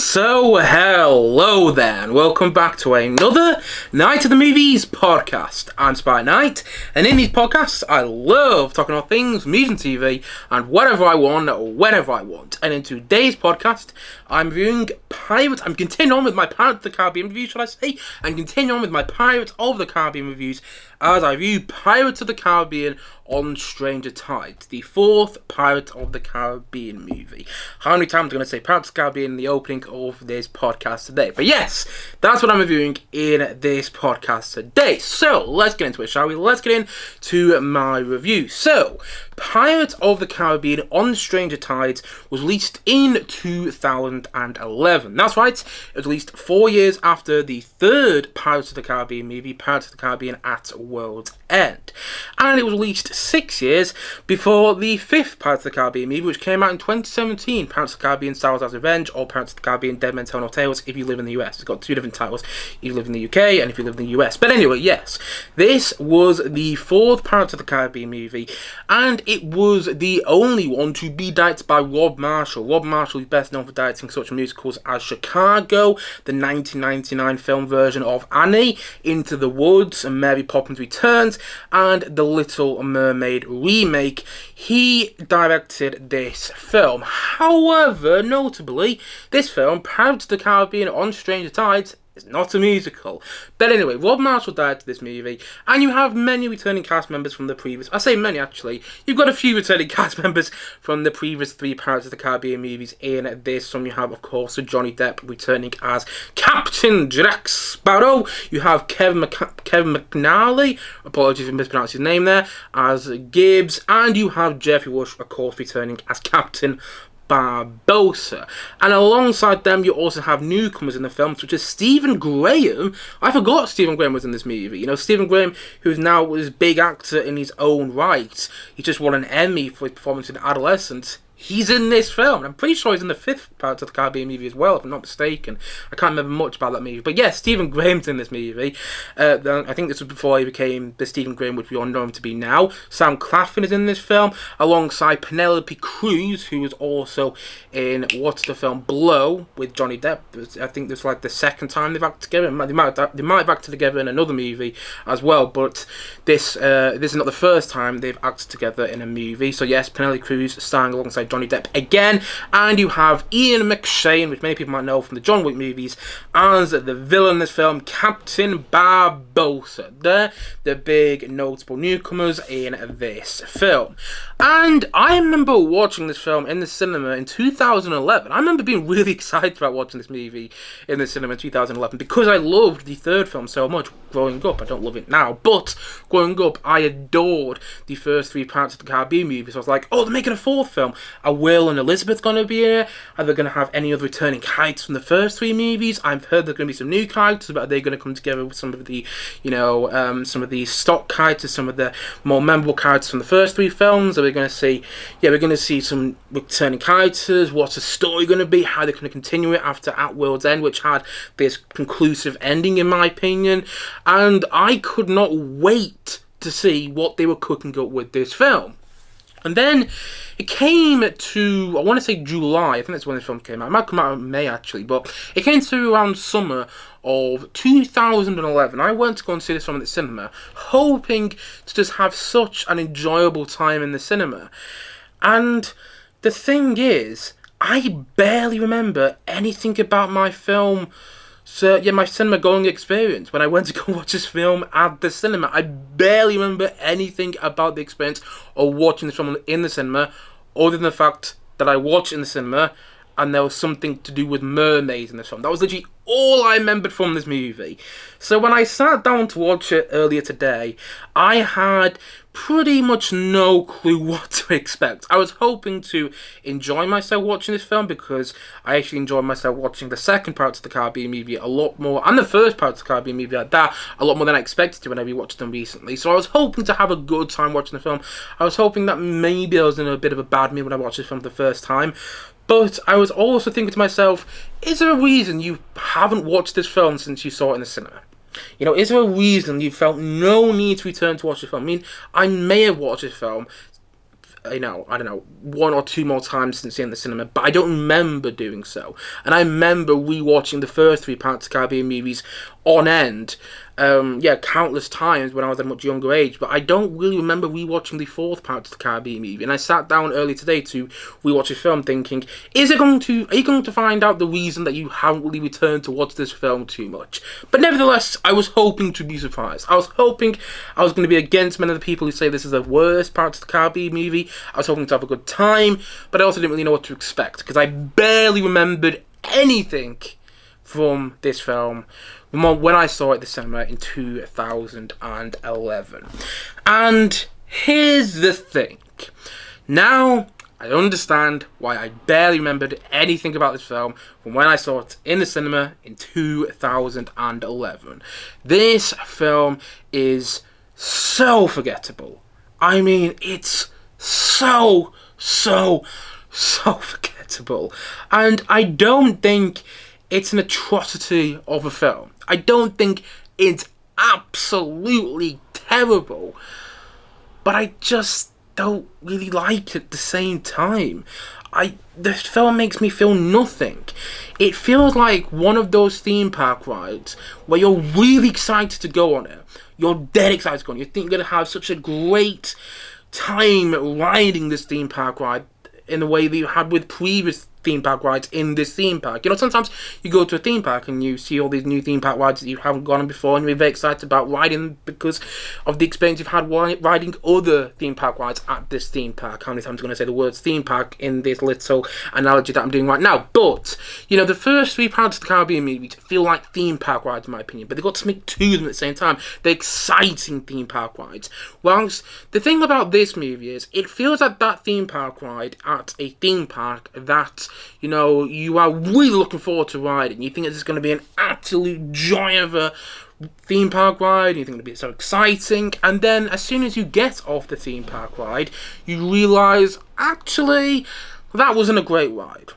So hello there, and welcome back to another Night of the Movies podcast. I'm Spy Knight, and in these podcasts, I love talking about things, movies and TV, and whatever I want, whenever I want. And in today's podcast, I'm reviewing Pirates. I'm continuing on with my Pirates of the Caribbean reviews, should I say? I'm continuing on with my Pirates of the Caribbean reviews as I review Pirates of the Caribbean on Stranger Tides, the fourth Pirates of the Caribbean movie. How many times am I going to say Pirates of the Caribbean in the opening of this podcast today? But yes, that's what I'm reviewing in this podcast today. So, let's get into it, shall we? Let's get into my review. So, Pirates of the Caribbean on Stranger Tides was released in 2011. That's right, it was released 4 years after the third Pirates of the Caribbean movie, Pirates of the Caribbean at World's End. And it was released 6 years before the fifth Pirates of the Caribbean movie, which came out in 2017, Pirates of the Caribbean Salazar's Revenge, or Pirates of the Caribbean Dead Men Tell No Tales if you live in the US. It's got two different titles if you live in the UK and if you live in the US. But anyway, yes, this was the fourth Pirates of the Caribbean movie, and it was the only one to be directed by Rob Marshall. Rob Marshall is best known for directing such musicals as Chicago, the 1999 film version of Annie, Into the Woods, and Mary Poppins Returns, and The Little Mermaid remake. He directed this film. However, notably, this film, Pirates of the Caribbean on Stranger Tides, is not a musical. But anyway, Rob Marshall directed this movie, and you have many returning cast members from the previous... I say many, actually. You've got a few returning cast members from the previous three Pirates of the Caribbean movies in this. Some you have, of course, Johnny Depp returning as Captain Jack Sparrow. You have Kevin McNally, apologies if I mispronounced his name there, as Gibbs. And you have Jeffrey Rush, of course, returning as Captain Barbosa. And alongside them, you also have newcomers in the film, such as Stephen Graham. I forgot Stephen Graham was in this movie. You know, Stephen Graham, who's now a big actor in his own right. He just won an Emmy for his performance in Adolescence. He's in this film. I'm pretty sure he's in the fifth Pirates of the Caribbean movie as well, if I'm not mistaken. I can't remember much about that movie. But yes, Stephen Graham's in this movie. I think this was before he became the Stephen Graham which we all know him to be now. Sam Claflin is in this film, alongside Penelope Cruz, who was also in what's the film Blow with Johnny Depp. I think this is like the second time they've acted together. They might have acted together in another movie as well, but this is not the first time they've acted together in a movie. So yes, Penelope Cruz starring alongside Johnny Depp again, and you have Ian McShane, which many people might know from the John Wick movies, as the villain in this film, Captain Barbosa. They're the big notable newcomers in this film. And I remember watching this film in the cinema in 2011. I remember being really excited about watching this movie in the cinema in 2011 because I loved the third film so much growing up. I don't love it now, but growing up, I adored the first three Pirates of the Caribbean movies. So I was like, oh, they're making a fourth film. Are Will and Elizabeth going to be here? Are they going to have any other returning characters from the first three movies? I've heard there's going to be some new characters, but are they going to come together with some of the, some of the stock characters, some of the more memorable characters from the first three films? Are we going to see, we're going to see some returning characters? What's the story going to be? How they're going to continue it after At World's End, which had this conclusive ending, in my opinion. And I could not wait to see what they were cooking up with this film. And then it came to, I want to say July, I think that's when this film came out. It might come out in May actually, but it came to around summer of 2011. I went to go and see this film at the cinema, hoping to just have such an enjoyable time in the cinema. And the thing is, I barely remember anything about my film. So, my cinema going experience when I went to go watch this film at the cinema. I barely remember anything about the experience of watching this film in the cinema, other than the fact that I watched it in the cinema and there was something to do with mermaids in this film. That was literally all I remembered from this movie. So when I sat down to watch it earlier today, I had pretty much no clue what to expect. I was hoping to enjoy myself watching this film because I actually enjoyed myself watching the second Pirates of the Caribbean movie a lot more, and the first Pirates of the Caribbean movie like that, a lot more than I expected to when I rewatched them recently. So I was hoping to have a good time watching the film. I was hoping that maybe I was in a bit of a bad mood when I watched this film for the first time. But I was also thinking to myself, is there a reason you haven't watched this film since you saw it in the cinema? Is there a reason you felt no need to return to watch the film? I mean, I may have watched this film I don't know, one or two more times since seeing the cinema, but I don't remember doing so. And I remember rewatching the first three Pirates of the Caribbean movies on end, countless times when I was at a much younger age, but I don't really remember rewatching the fourth Pirates of the Caribbean movie. And I sat down early today to rewatch this film thinking, are you going to find out the reason that you haven't really returned to watch this film too much? But nevertheless, I was hoping to be surprised. I was hoping I was going to be against many of the people who say this is the worst Pirates of the Caribbean movie. I was hoping to have a good time, but I also didn't really know what to expect, because I barely remembered anything from this film when I saw it this summer in 2011. And here's the thing. Now, I understand why I barely remembered anything about this film from when I saw it in the cinema in 2011. This film is so forgettable. I mean, it's so forgettable. And I don't think it's an atrocity of a film. I don't think it's absolutely terrible. But I just don't really like it at the same time. This film makes me feel nothing. It feels like one of those theme park rides where you're really excited to go on it. You're dead excited to go on it. You think you're going to have such a great time riding this theme park ride in the way that you had with previous theme park rides in this theme park. You know, sometimes you go to a theme park and you see all these new theme park rides that you haven't gone on before, and you're very excited about riding because of the experience you've had riding other theme park rides at this theme park. How many times am I going to say the words theme park in this little analogy that I'm doing right now? But, you know, the first three Pirates of the Caribbean movies feel like theme park rides in my opinion, but they've got something to them at the same time. They're exciting theme park rides. Whilst the thing about this movie is, it feels like that theme park ride at a theme park that, you know, you are really looking forward to riding. You think it's going to be an absolute joy of a theme park ride. You think it'll be so exciting. And then as soon as you get off the theme park ride, you realise, actually, that wasn't a great ride.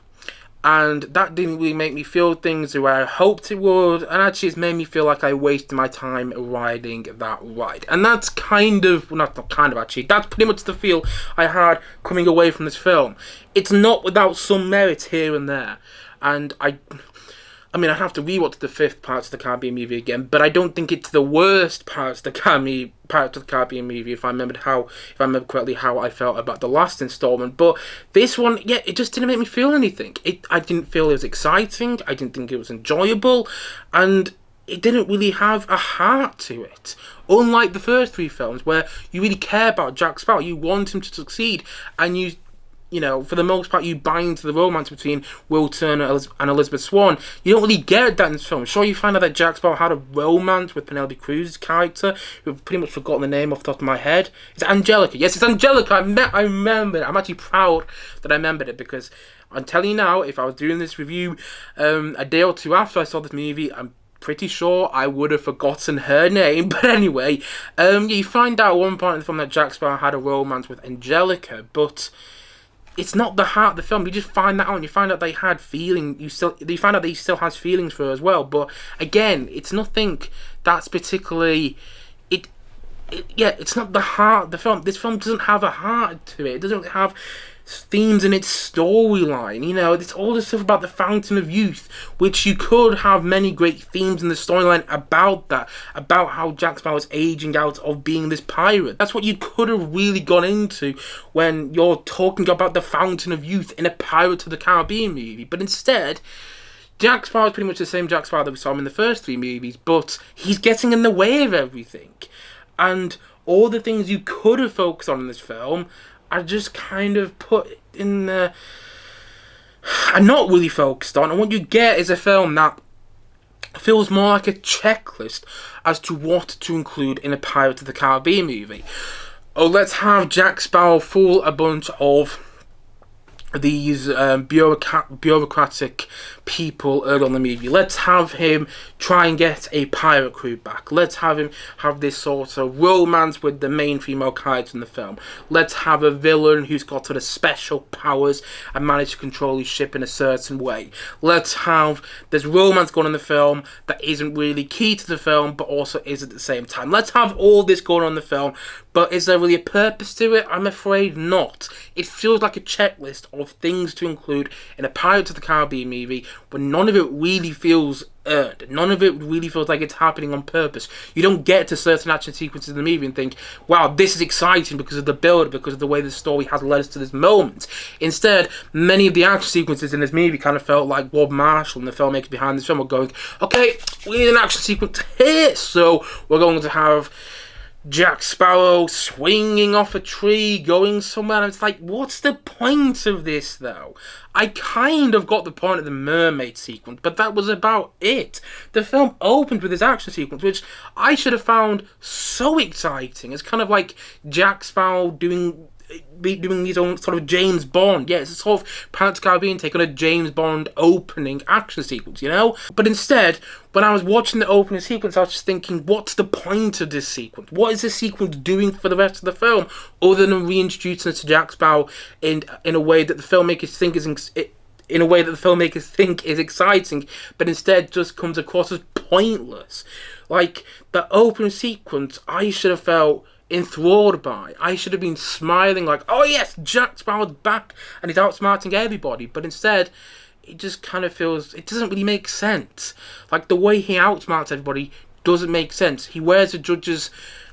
And that didn't really make me feel things the way I hoped it would. And actually, it's made me feel like I wasted my time riding that ride. And that's kind of, well, not kind of actually, that's pretty much the feel I had coming away from this film. It's not without some merit here and there. And I mean, I'd have to rewatch the fifth Pirates of the Caribbean movie again, but I don't think it's the worst Pirates of the Caribbean movie, if I remember correctly how I felt about the last installment. But this one, yeah, it just didn't make me feel anything. I didn't feel it was exciting, I didn't think it was enjoyable, and it didn't really have a heart to it. Unlike the first three films, where you really care about Jack Sparrow, you want him to succeed, and you know, for the most part, you buy into the romance between Will Turner and Elizabeth Swann. You don't really get that in this film. Sure, you find out that Jack Sparrow had a romance with Penelope Cruz's character, who I've pretty much forgotten the name off the top of my head. It's Angelica. Yes, it's Angelica. I remember it. I'm actually proud that I remembered it, because I'm telling you now, if I was doing this review a day or two after I saw this movie, I'm pretty sure I would have forgotten her name. But anyway, you find out at one point in the film that Jack Sparrow had a romance with Angelica, but it's not the heart of the film. You just find that out, and you find out they had feeling. You find out that he still has feelings for her as well. But again, it's nothing that's particularly. It's not the heart of the film. This film doesn't have a heart to it. It doesn't have themes in its storyline. You know, it's all this stuff about the Fountain of Youth, which you could have many great themes in the storyline about that, about how Jack Sparrow is aging out of being this pirate. That's what you could have really gone into when you're talking about the Fountain of Youth in a Pirates of the Caribbean movie. But instead, Jack Sparrow is pretty much the same Jack Sparrow that we saw him in the first three movies, but he's getting in the way of everything. And all the things you could have focused on in this film are just kind of put in the... are not really focused on. And what you get is a film that feels more like a checklist as to what to include in a Pirates of the Caribbean movie. Oh, let's have Jack Sparrow fool a bunch of these bureaucratic people early on the movie. Let's have him try and get a pirate crew back. Let's have him have this sort of romance with the main female character in the film. Let's have a villain who's got sort of special powers and manage to control his ship in a certain way. Let's have there's romance going on in the film that isn't really key to the film, but also is at the same time. Let's have all this going on in the film, But is there really a purpose to it? I'm afraid not. It feels like a checklist of things to include in a Pirates of the Caribbean movie, but none of it really feels earned. None of it really feels like it's happening on purpose. You don't get to certain action sequences in the movie and think, wow, this is exciting because of the build, because of the way the story has led us to this moment. Instead, many of the action sequences in this movie kind of felt like Bob Marshall and the filmmakers behind this film were going, okay, we need an action sequence here, so we're going to have Jack Sparrow swinging off a tree, going somewhere, and it's like, what's the point of this, though? I kind of got the point of the mermaid sequence, but that was about it. The film opened with this action sequence, which I should have found so exciting. It's kind of like Jack Sparrow doing his own sort of James Bond. Yeah, it's a sort of Pirates of the Caribbean take on a James Bond opening action sequence, you know? But instead, when I was watching the opening sequence, I was just thinking, what's the point of this sequence? What is this sequence doing for the rest of the film, other than reintroducing us to Jack Sparrow in a way that the filmmakers think is exciting, but instead just comes across as pointless. Like, the opening sequence, I should have felt enthralled by. I should have been smiling like, oh yes, Jack Sparrow's back and he's outsmarting everybody, but instead it just kind of feels, it doesn't really make sense. Like, the way he outsmarts everybody doesn't make sense. He wears the judge's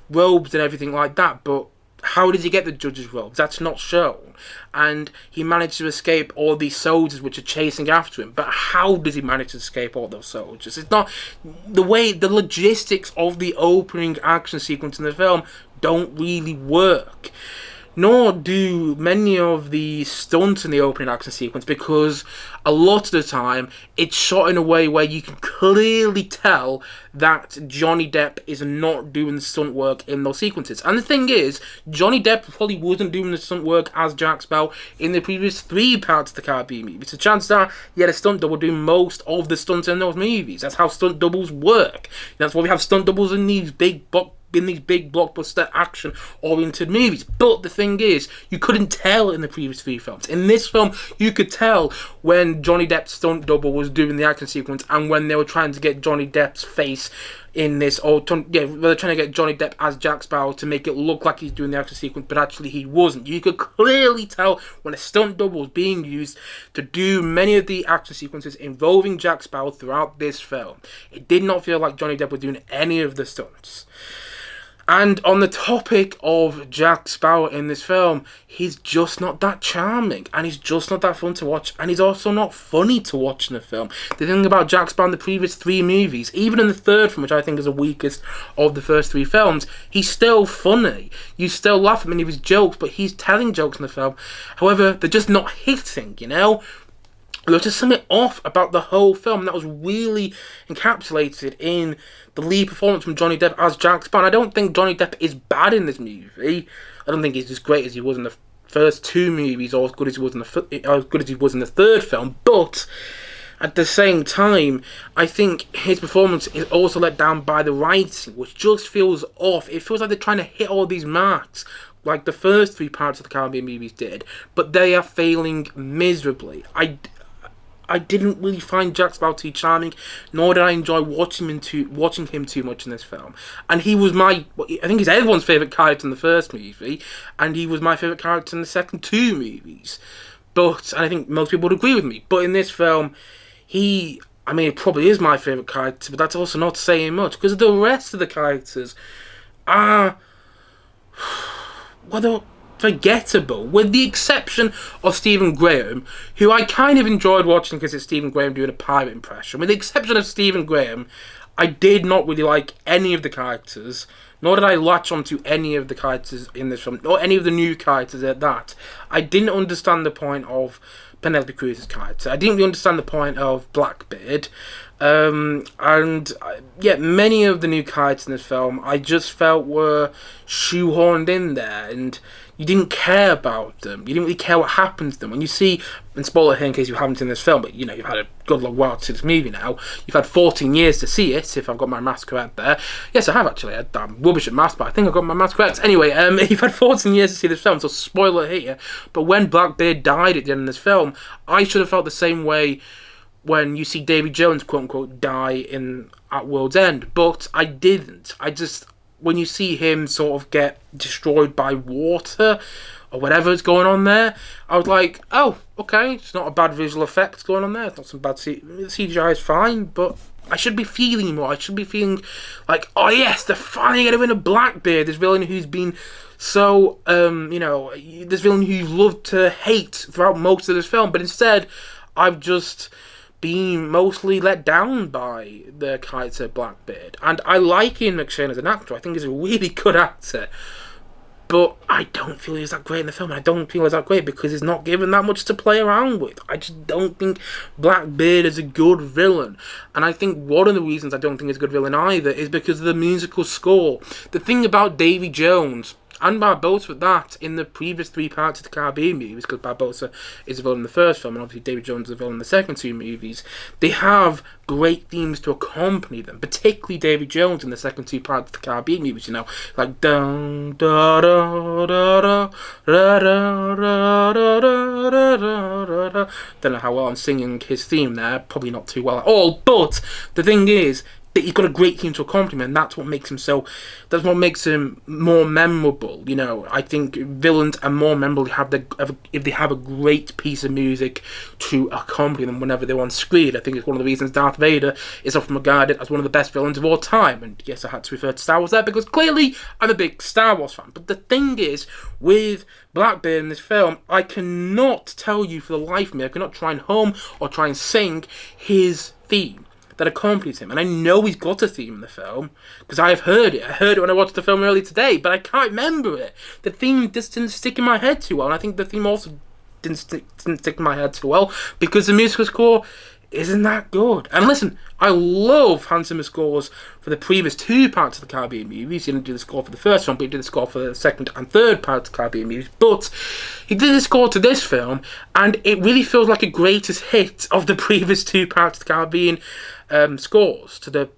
robes and everything like that, but how did he get the judge's robes? That's not shown. And he managed to escape all these soldiers which are chasing after him. But how does he manage to escape all those soldiers? It's not the way, the logistics of the opening action sequence in the film don't really work. Nor do many of the stunts in the opening action sequence, because a lot of the time it's shot in a way where you can clearly tell that Johnny Depp is not doing the stunt work in those sequences. And the thing is, Johnny Depp probably wasn't doing the stunt work as Jack Sparrow in the previous 3 Pirates of the Caribbean movies. So chances are he had a stunt double doing most of the stunts in those movies. That's how stunt doubles work. That's why we have stunt doubles in these big blockbuster action-oriented movies. But the thing is, you couldn't tell in the previous 3 films. In this film, you could tell when Johnny Depp's stunt double was doing the action sequence and when they were trying to get Johnny Depp's face in this, or they're trying to get Johnny Depp as Jack Sparrow to make it look like he's doing the action sequence, but actually he wasn't. You could clearly tell when a stunt double was being used to do many of the action sequences involving Jack Sparrow throughout this film. It did not feel like Johnny Depp was doing any of the stunts. And on the topic of Jack Sparrow in this film, he's just not that charming, and he's just not that fun to watch, and he's also not funny to watch in the film. The thing about Jack Sparrow in the previous 3 movies, even in the 3rd film, which I think is the weakest of the first 3 films, he's still funny. You still laugh at many of his jokes, but he's telling jokes in the film. However, they're just not hitting, you know? There's just something off about the whole film that was really encapsulated in the lead performance from Johnny Depp as Jack Sparrow. And I don't think Johnny Depp is bad in this movie. I don't think he's as great as he was in the first 2 movies, or as good as he was in the 3rd film. But at the same time, I think his performance is also let down by the writing, which just feels off. It feels like they're trying to hit all these marks, like the first 3 Pirates of the Caribbean movies did, but they are failing miserably. I didn't really find Jack Sparrow to be charming, nor did I enjoy watching him too much in this film. And he was I think he's everyone's favourite character in the first movie, and he was my favourite character in the second 2 movies. And I think most people would agree with me. But in this film, it probably is my favourite character, but that's also not saying much, because the rest of the characters are, they're forgettable, with the exception of Stephen Graham, who I kind of enjoyed watching because it's Stephen Graham doing a pirate impression. With the exception of Stephen Graham, I did not really like any of the characters, nor did I latch onto any of the characters in this film, or any of the new characters at that. I didn't understand the point of Penelope Cruz's character. I didn't really understand the point of Blackbeard. Many of the new characters in this film I just felt were shoehorned in there, and you didn't care about them. You didn't really care what happened to them. When you see, and spoiler here in case you haven't seen this film, but you've had a good long while to see this movie now. You've had 14 years to see it, if I've got my maths correct there. Yes, I have actually. I'm rubbish at maths, but I think I've got my maths correct. Anyway, you've had 14 years to see this film, so spoiler here. But when Blackbeard died at the end of this film, I should have felt the same way when you see Davy Jones, quote-unquote, die at World's End. But I didn't. when you see him sort of get destroyed by water or whatever is going on there, I was like, oh, okay, it's not a bad visual effect going on there. It's not some bad CGI is fine, but I should be feeling more. I should be feeling like, oh yes, they're finally going to win a Blackbeard, this villain who's been so, this villain who you've loved to hate throughout most of this film. But instead, I've just been mostly let down by the character Blackbeard. And I like Ian McShane as an actor. I think he's a really good actor. But I don't feel he's that great in the film. I don't feel he's that great because he's not given that much to play around with. I just don't think Blackbeard is a good villain. And I think one of the reasons I don't think he's a good villain either is because of the musical score. The thing about Davy Jones and Barbosa with that in the previous 3 parts of the Caribbean movies, because Barbosa is a villain in the first film and obviously David Jones is a villain in the second 2 movies, they have great themes to accompany them, particularly David Jones in the second 2 parts of the Caribbean movies, like dun da da da da da da da da da da. Don't know how well I'm singing his theme there, probably not too well at all, but the thing is, he's got a great team to accompany him, and that's what makes him that's what makes him more memorable. I think villains are more memorable if they have a great piece of music to accompany them whenever they're on screen. I think it's one of the reasons Darth Vader is often regarded as one of the best villains of all time. And yes, I had to refer to Star Wars there because clearly I'm a big Star Wars fan. But the thing is, with Blackbeard in this film, I cannot tell you for the life of me, I cannot try and hum or try and sing his theme that accompanies him. And I know he's got a theme in the film because I have heard it. I heard it when I watched the film earlier today, but I can't remember it. The theme just didn't stick in my head too well, and I think the theme also didn't stick in my head too well because the musical score isn't that good. And listen, I love Hans Zimmer's scores for the previous 2 parts of the Caribbean movies. He didn't do the score for the first film, but he did the score for the second and third parts of the Caribbean movies. But he did the score to this film, and it really feels like a greatest hit of the previous 2 parts of the Caribbean scores to the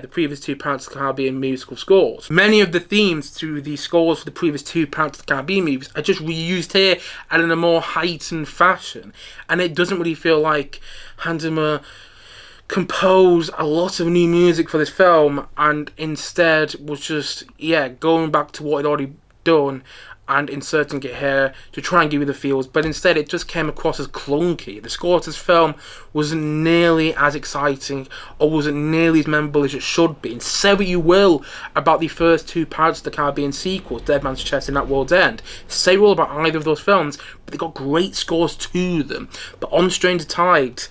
previous 2 parts of the Caribbean musical scores. Many of the themes to the scores for the previous 2 parts of the Caribbean movies are just reused here and in a more heightened fashion. And it doesn't really feel like Hans Zimmer composed a lot of new music for this film and instead was just, going back to what he'd already done and inserting it here to try and give you the feels, but instead it just came across as clunky. The score to this film wasn't nearly as exciting or wasn't nearly as memorable as it should be. And say what you will about the first 2 parts of the Caribbean sequels, Dead Man's Chest and At World's End, say what about either of those films, but they got great scores to them. But on Stranger Tides,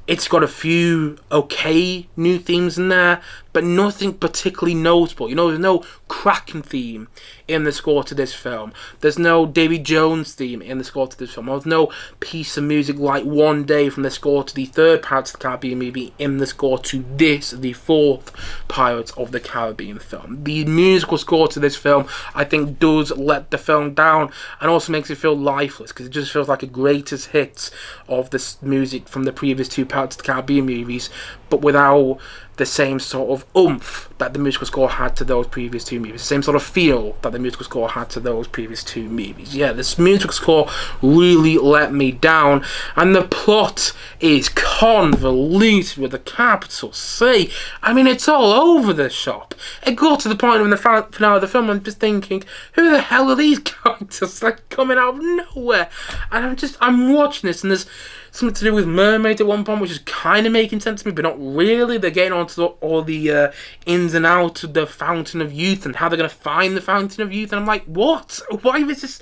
it's got a few okay new themes in there, but nothing particularly notable. There's no Kraken theme in the score to this film. There's no Davy Jones theme in the score to this film. There's no piece of music like One Day from the score to the 3rd Pirates of the Caribbean movie in the score to this, the 4th Pirates of the Caribbean film. The musical score to this film, I think, does let the film down and also makes it feel lifeless because it just feels like a greatest hits of this music from the previous 2 Pirates of the Caribbean movies, but without the same sort of oomph that the musical score had to those previous 2 movies, the same sort of feel that the musical score had to those previous 2 movies. This musical score really let me down, and the plot is convoluted with a capital C. It's all over the shop. It got to the point in the finale of the film, I'm just thinking, who the hell are these characters coming out of nowhere? And I'm watching this, and there's something to do with mermaids at one point, which is kind of making sense to me, but not really. They're getting onto all the ins and outs of the Fountain of Youth and how they're going to find the Fountain of Youth. And I'm like, what? Why was this?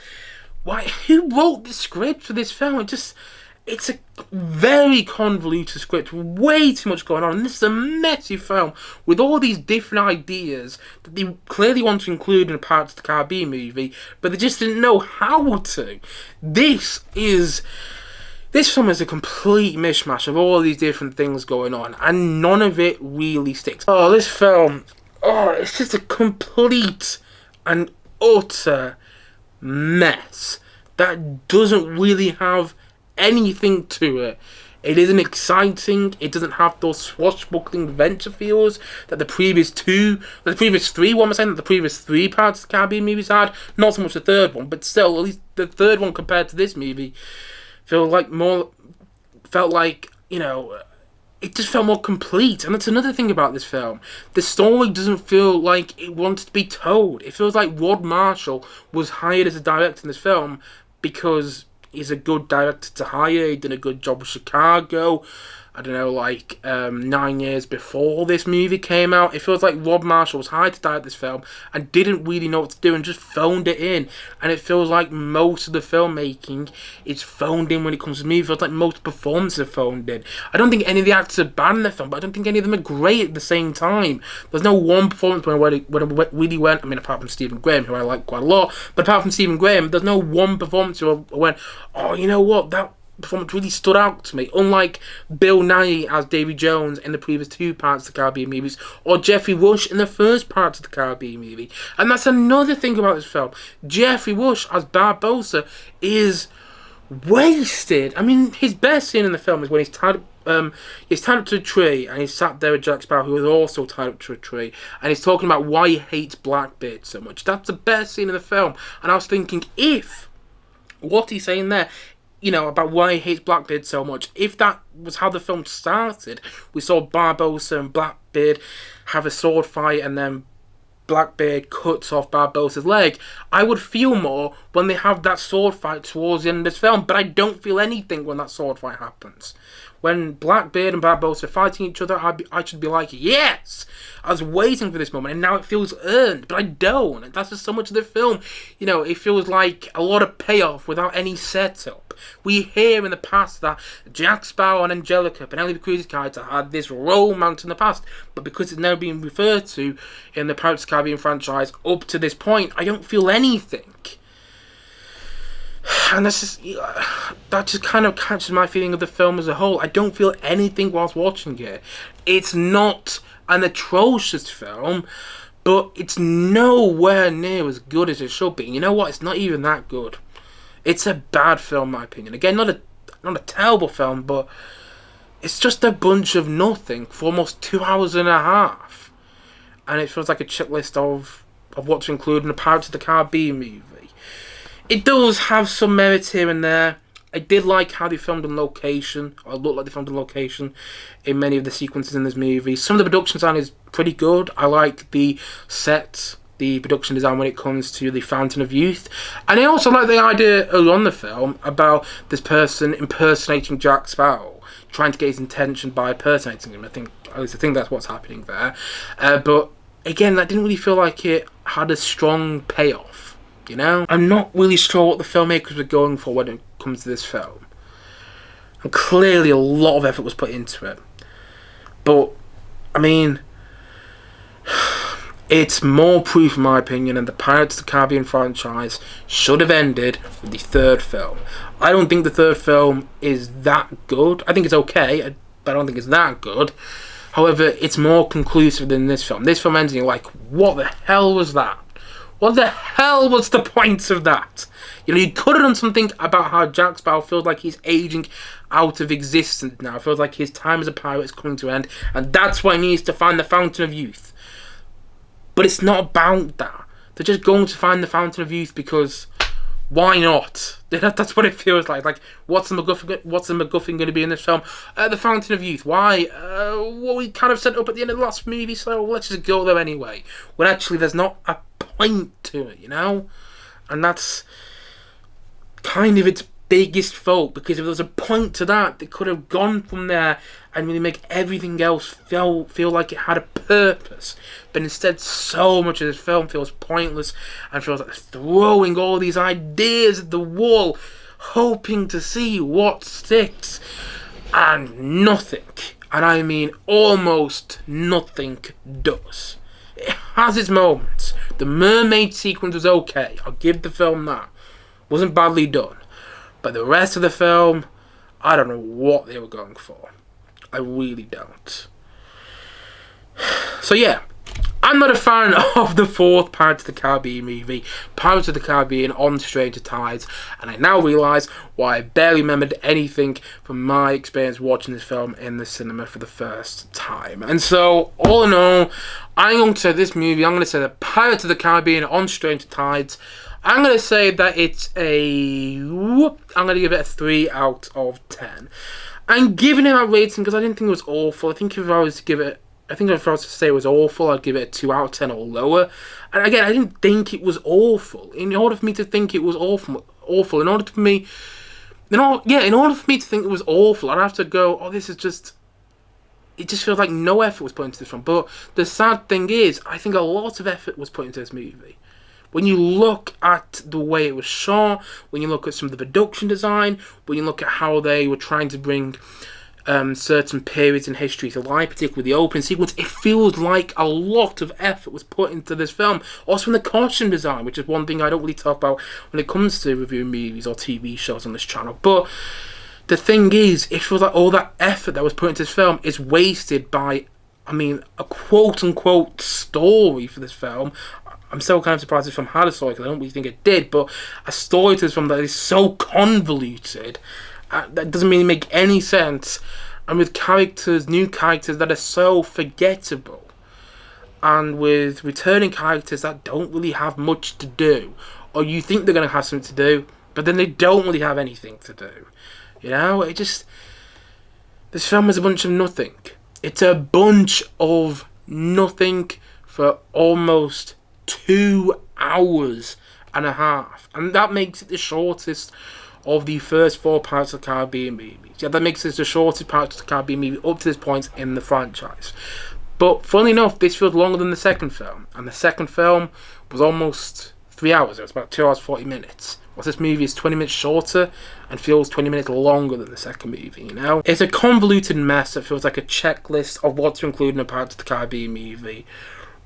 Who wrote the script for this film? It's a very convoluted script, way too much going on. And this is a messy film with all these different ideas that they clearly want to include in a Pirates of the Caribbean movie, but they just didn't know how to. This film is a complete mishmash of all these different things going on, and none of it really sticks. This film, it's just a complete and utter mess that doesn't really have anything to it. It isn't exciting. It doesn't have those swashbuckling adventure feels that the previous 3 parts of the Caribbean movies had. Not so much the 3rd one, but still, at least the 3rd one compared to this movie felt like it just felt more complete. And that's another thing about this film. The story doesn't feel like it wanted to be told. It feels like Rod Marshall was hired as a director in this film because he's a good director to hire. He did a good job with Chicago. I don't know, like 9 years before this movie came out. It feels like Rob Marshall was hired to direct this film and didn't really know what to do and just phoned it in. And it feels like most of the filmmaking is phoned in when it comes to me. It feels like most performances are phoned in. I don't think any of the actors are bad in the film, but I don't think any of them are great at the same time. There's no one performance when it really went, I mean, apart from Stephen Graham, who I like quite a lot, but apart from Stephen Graham, there's no one performance where I went, oh, you know what, that performance really stood out to me, unlike Bill Nighy as Davy Jones in the previous two parts of the Caribbean movies, or Jeffrey Rush in the first part of the Caribbean movie. And that's another thing about this film. Jeffrey Rush as Barbosa is wasted. I mean, his best scene in the film is when he's tied up to a tree and he's sat there with Jack Sparrow, who is also tied up to a tree, and he's talking about why he hates Blackbeard so much. That's the best scene in the film. And I was thinking, if what he's saying there, you know, about why he hates Blackbeard so much, if that was how the film started, we saw Barbosa and Blackbeard have a sword fight and then Blackbeard cuts off Barbosa's leg, I would feel more when they have that sword fight towards the end of this film, but I don't feel anything when that sword fight happens. When Blackbeard and Barbosa are fighting each other, I should be like, yes! I was waiting for this moment, and now it feels earned, but I don't. And that's just so much of the film. You know, it feels like a lot of payoff without any setup. We hear in the past that Jack Sparrow and Angelica, Penelope Cruz's character, had this romance in the past, but because it's now being referred to in the Pirates of the Caribbean franchise up to this point, I don't feel anything. And that just kind of captures my feeling of the film as a whole. I don't feel anything whilst watching it. It's not an atrocious film, but it's nowhere near as good as it should be. You know what? It's not even that good. It's a bad film, in my opinion. Again, not a terrible film, but it's just a bunch of nothing for almost 2 hours and a half. And it feels like a checklist of what to include in a Pirates of the Caribbean movie. It does have some merit here and there. I did like how they filmed on location, or it looked like they filmed on location in many of the sequences in this movie. Some of the production design is pretty good. I like the sets, the production design when it comes to the Fountain of Youth. And I also like the idea early on in the film about this person impersonating Jack Sparrow, trying to get his attention by impersonating him. At least I think that's what's happening there. But again, that didn't really feel like it had a strong payoff. You know, I'm not really sure what the filmmakers were going for when it comes to this film. And clearly a lot of effort was put into it. But, I mean, it's more proof, in my opinion, that the Pirates of the Caribbean franchise should have ended with the third film. I don't think the third film is that good. I think it's okay, but I don't think it's that good. However, it's more conclusive than this film. This film ends and you're like, what the hell was that? What the hell was the point of that? You know, you could have done something about how Jack Sparrow feels like he's aging out of existence now. It feels like his time as a pirate is coming to an end, and that's why he needs to find the Fountain of Youth. But it's not about that. They're just going to find the Fountain of Youth because why not? That's what it feels like. Like, what's the MacGuffin going to be in this film? The Fountain of Youth. Why? Well, we kind of set up at the end of the last movie, so let's just go there anyway. When actually there's not a point to it, you know? And that's kind of its biggest fault, because if there was a point to that, they could have gone from there and really make everything else feel like it had a purpose. But instead, so much of this film feels pointless and feels like throwing all these ideas at the wall, hoping to see what sticks, and nothing, and I mean almost nothing, does. It has its moments. The mermaid sequence was okay. I'll give the film that. Wasn't badly done. But the rest of the film, I don't know what they were going for. I really don't. So yeah, I'm not a fan of the fourth Pirates of the Caribbean movie, Pirates of the Caribbean on Stranger Tides, and I now realise why I barely remembered anything from my experience watching this film in the cinema for the first time. And so, all in all, I'm going to say this movie, I'm going to say that Pirates of the Caribbean on Stranger Tides, I'm going to say that it's I'm going to give it a 3 out of 10. I'm giving it that rating because I didn't think it was awful. I think if I was to say it was awful, I'd give it a 2 out of 10 or lower. And again, I didn't think it was awful. In order for me to think it was awful, in order for me to think it was awful, I'd have to go, oh, this is just... It just feels like no effort was put into this film. But the sad thing is, I think a lot of effort was put into this movie. When you look at the way it was shot, when you look at some of the production design, when you look at how they were trying to bring certain periods in history to life, particularly the opening sequence, it feels like a lot of effort was put into this film. Also in the costume design, which is one thing I don't really talk about when it comes to reviewing movies or TV shows on this channel. But the thing is, it feels like all that effort that was put into this film is wasted by, a quote-unquote story for this film. I'm so kind of surprised this film had a story, because I don't really think it did, but a story to this film that is so convoluted, that doesn't really make any sense, and with new characters that are so forgettable, and with returning characters that don't really have much to do, or you think they're going to have something to do, but then they don't really have anything to do. This film is a bunch of nothing. It's a bunch of nothing for almost 2 hours and a half. And that makes it the shortest of the first 4 Pirates of the Caribbean movies. Yeah, that makes it the shortest Pirates of the Caribbean movie up to this point in the franchise. But funnily enough, this feels longer than the second film. And the second film was almost 3 hours. It was about 2 hours 40 minutes. Whilst this movie is 20 minutes shorter and feels 20 minutes longer than the second movie, It's a convoluted mess that feels like a checklist of what to include in a Pirates of the Caribbean movie,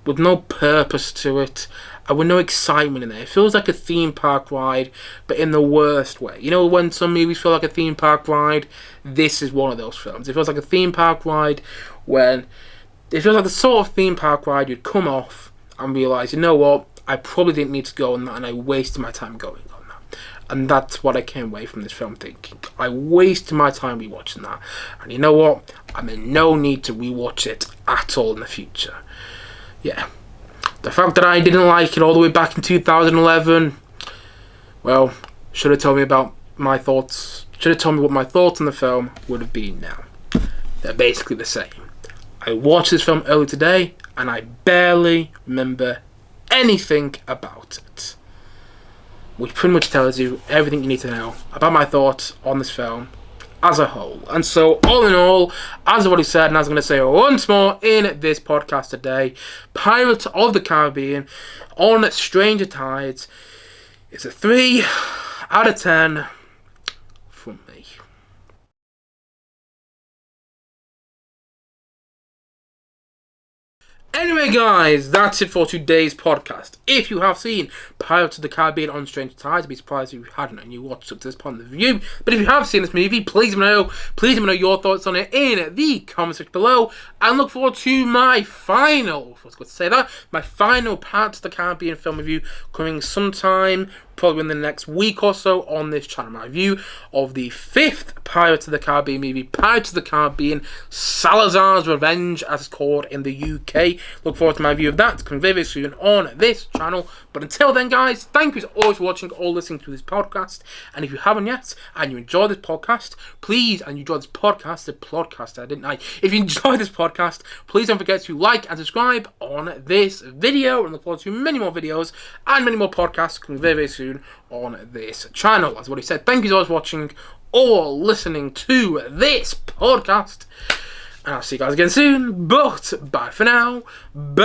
with no purpose to it, and with no excitement in it. It feels like a theme park ride, but in the worst way. When some movies feel like a theme park ride, this is one of those films. It feels like a theme park ride when... It feels like the sort of theme park ride you'd come off and realise, you know what, I probably didn't need to go on that, and I wasted my time going on that. And that's what I came away from this film thinking. I wasted my time rewatching that. And you know what? I'm in no need to rewatch it at all in the future. Yeah. The fact that I didn't like it all the way back in 2011, well, should have told me about my thoughts. Should have told me what my thoughts on the film would have been now. They're basically the same. I watched this film earlier today, and I barely remember anything about it. Which pretty much tells you everything you need to know about my thoughts on this film as a whole. And so, all in all, as I've already said, and as I'm going to say once more in this podcast today, Pirates of the Caribbean on Stranger Tides is a 3 out of 10 from me. Anyway, guys, that's it for today's podcast. If you have seen Pirates of the Caribbean on Stranger Tides, I'd be surprised if you hadn't and you watched up to this point of the review. But if you have seen this movie, please let me know your thoughts on it in the comment section below. And look forward to my final Pirates of the Caribbean film review coming sometime, probably in the next week or so on this channel. My review of the 5th Pirates of the Caribbean movie, Pirates of the Caribbean, Salazar's Revenge, as it's called in the UK. Look forward to my review of that coming very, very soon on this channel. But until then, guys, thank you as always for watching or listening to this podcast. And if you haven't yet, and you enjoy this podcast, please, and you enjoy this podcast, if you enjoy this podcast, please don't forget to like and subscribe on this video. And look forward to many more videos and many more podcasts coming very, very soon on this channel. As what he said, thank you so much for watching or listening to this podcast, and I'll see you guys again soon, but bye for now. Bye.